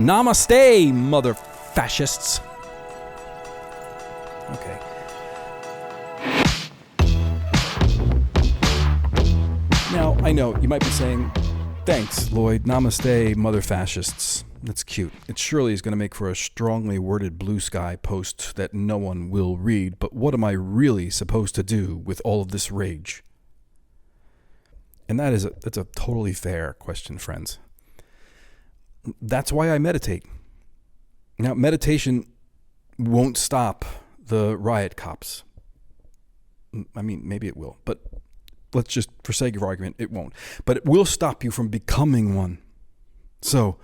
Namaste, mother fascists. Okay. Now, I know you might be saying, thanks, Lloyd. Namaste, mother fascists. That's cute. It surely is going to make for a strongly worded Blue Sky post that no one will read, but what am I really supposed to do with all of this rage? And that's a totally fair question, friends. That's why I meditate. Now, meditation won't stop the riot cops. I mean, maybe it will, but let's just, for sake of argument, it won't. But it will stop you from becoming one. So,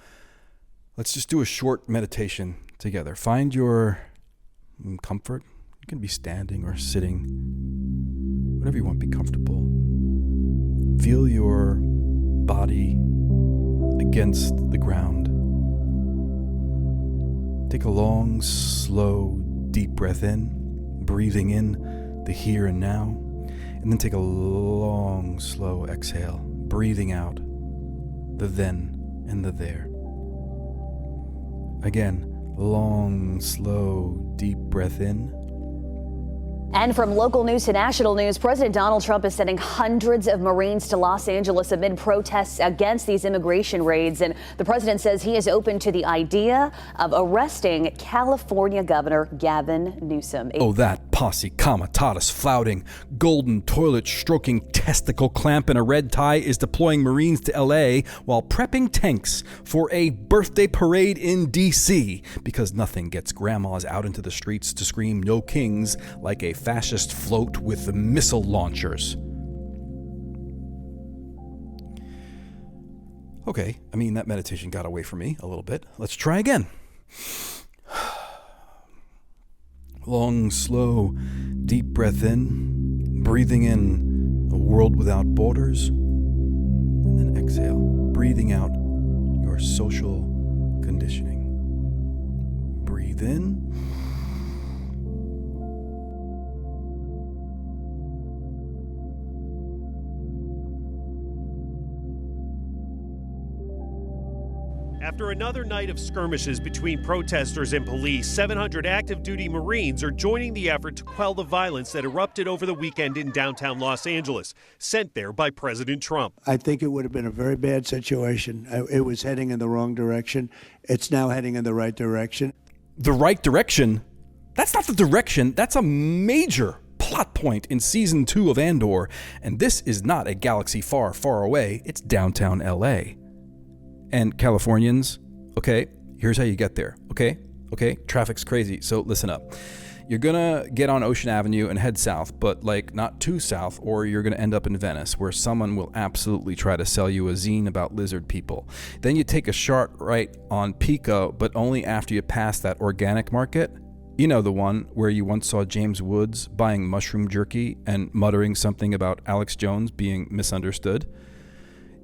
let's just do a short meditation together. Find your comfort. You can be standing or sitting. Whatever you want, be comfortable. Feel your body against the ground. Take a long, slow, deep breath in, breathing in the here and now. And then take a long, slow exhale, breathing out the then and the there. Again, long, slow, deep breath in. And from local news to national news, President Donald Trump is sending hundreds of Marines to Los Angeles amid protests against these immigration raids. And the president says he is open to the idea of arresting California Governor Gavin Newsom. Oh, that posse comitatus flouting, golden toilet stroking testicle clamp in a red tie is deploying Marines to L.A. while prepping tanks for a birthday parade in D.C. because nothing gets grandmas out into the streets to scream "No Kings" like a fascist float with missile launchers. Okay, I mean, that meditation got away from me a little bit. Let's try again. Long, slow, deep breath in, breathing in a world without borders, and then exhale, breathing out your social conditioning. Breathe in. After another night of skirmishes between protesters and police, 700 active duty Marines are joining the effort to quell the violence that erupted over the weekend in downtown Los Angeles, sent there by President Trump. I think it would have been a very bad situation. It was heading in the wrong direction. It's now heading in the right direction. The right direction? That's not the direction. That's a major plot point in season 2 of Andor. And this is not a galaxy far, far away. It's downtown LA. And Californians, okay, here's how you get there, okay, traffic's crazy, so listen up. You're gonna get on Ocean Avenue and head south, but like not too south, or you're gonna end up in Venice, where someone will absolutely try to sell you a zine about lizard people. Then you take a sharp right on Pico, but only after you pass that organic market. You know, the one where you once saw James Woods buying mushroom jerky and muttering something about Alex Jones being misunderstood.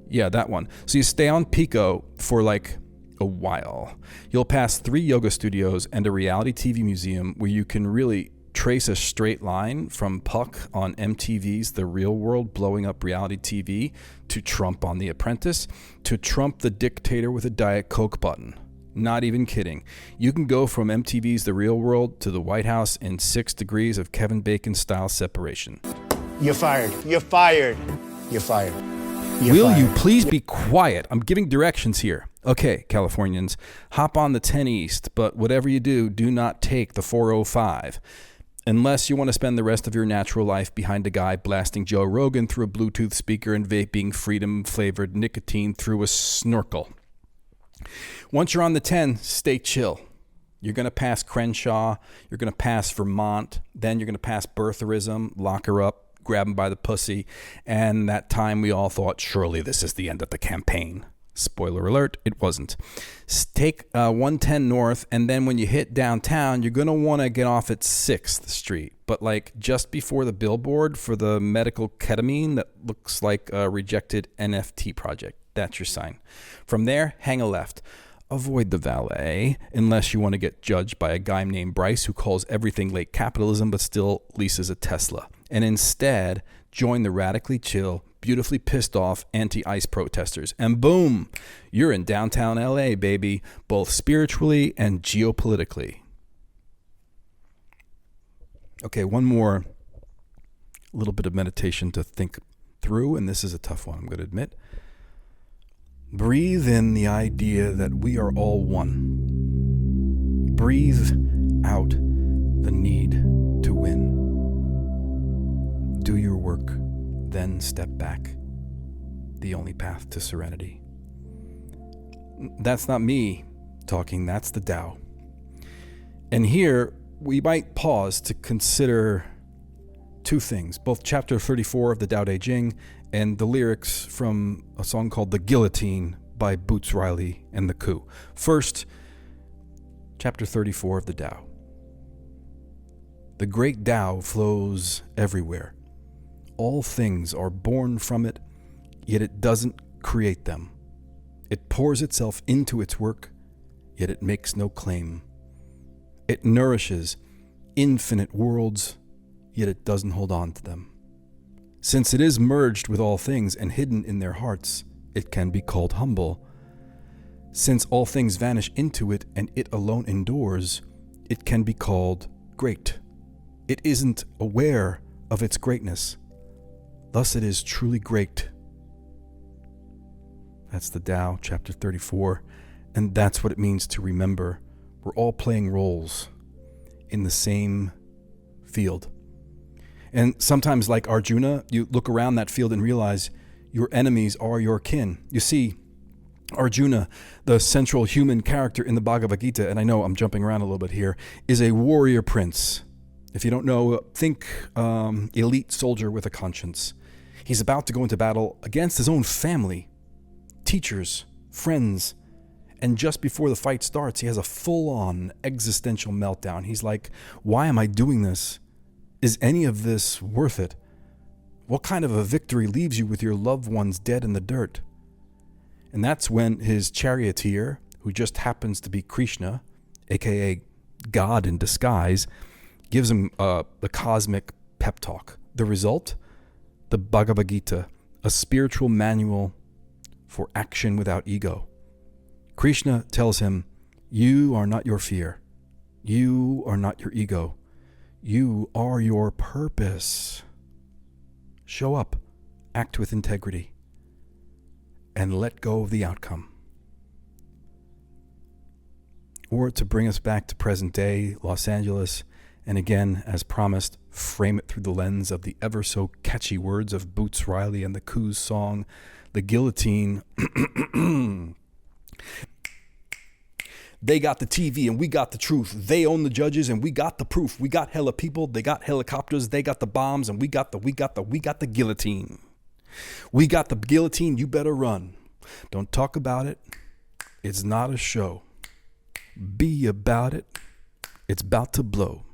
Yeah, that one. So you stay on Pico for like a while. You'll pass 3 yoga studios and a reality TV museum where you can really trace a straight line from Puck on MTV's The Real World blowing up reality TV to Trump on The Apprentice to Trump the dictator with a Diet Coke button. Not even kidding. You can go from MTV's The Real World to the White House in 6 degrees of Kevin Bacon style separation. You're fired. You're fired. You're fired. Will you please be quiet? I'm giving directions here. Okay, Californians, hop on the 10 East, but whatever you do, do not take the 405. Unless you want to spend the rest of your natural life behind a guy blasting Joe Rogan through a Bluetooth speaker and vaping freedom-flavored nicotine through a snorkel. Once you're on the 10, stay chill. You're going to pass Crenshaw, you're going to pass Vermont, then you're going to pass birtherism, lock her up, grab him by the pussy, and that time we all thought, surely this is the end of the campaign. Spoiler alert, it wasn't. Take 110 North, and then when you hit downtown, you're going to want to get off at 6th Street, but like just before the billboard for the medical ketamine that looks like a rejected NFT project. That's your sign. From there, hang a left. Avoid the valet, unless you want to get judged by a guy named Bryce who calls everything late capitalism but still leases a Tesla. And instead, join the radically chill beautifully pissed off anti-ICE protesters. And boom, you're in downtown LA, baby, both spiritually and geopolitically. Okay, one more little bit of meditation to think through, and this is a tough one, I'm going to admit. Breathe in the idea that we are all one. Breathe out the need to win. Do your work, then step back. The only path to serenity. That's not me talking, that's the Tao. And here, we might pause to consider two things, both chapter 34 of the Tao Te Ching and the lyrics from a song called The Guillotine by Boots Riley and the Coup. First, chapter 34 of the Tao. The great Tao flows everywhere. All things are born from it, yet it doesn't create them. It pours itself into its work, yet it makes no claim. It nourishes infinite worlds, yet it doesn't hold on to them. Since it is merged with all things and hidden in their hearts, it can be called humble. Since all things vanish into it and it alone endures, it can be called great. It isn't aware of its greatness. Thus it is truly great. That's the Tao, chapter 34. And that's what it means to remember. We're all playing roles in the same field. And sometimes, like Arjuna, you look around that field and realize your enemies are your kin. You see, Arjuna, the central human character in the Bhagavad Gita, and I know I'm jumping around a little bit here, is a warrior prince. If you don't know, think elite soldier with a conscience. He's about to go into battle against his own family, teachers, friends, and just before the fight starts, he has a full-on existential meltdown. He's like, why am I doing this? Is any of this worth it? What kind of a victory leaves you with your loved ones dead in the dirt? And that's when his charioteer, who just happens to be Krishna, aka God in disguise, gives him the cosmic pep talk. The result? The Bhagavad Gita, a spiritual manual for action without ego. Krishna tells him, you are not your fear. You are not your ego. You are your purpose. Show up, act with integrity, and let go of the outcome. Or to bring us back to present day, Los Angeles, and again, as promised, frame it through the lens of the ever so catchy words of Boots Riley and the Coos song, The Guillotine. They got the TV and we got the truth. They own the judges and we got the proof. We got hella people, they got helicopters, they got the bombs, and we got the guillotine. We got the guillotine, you better run. Don't talk about it. It's not a show. Be about it. It's about to blow.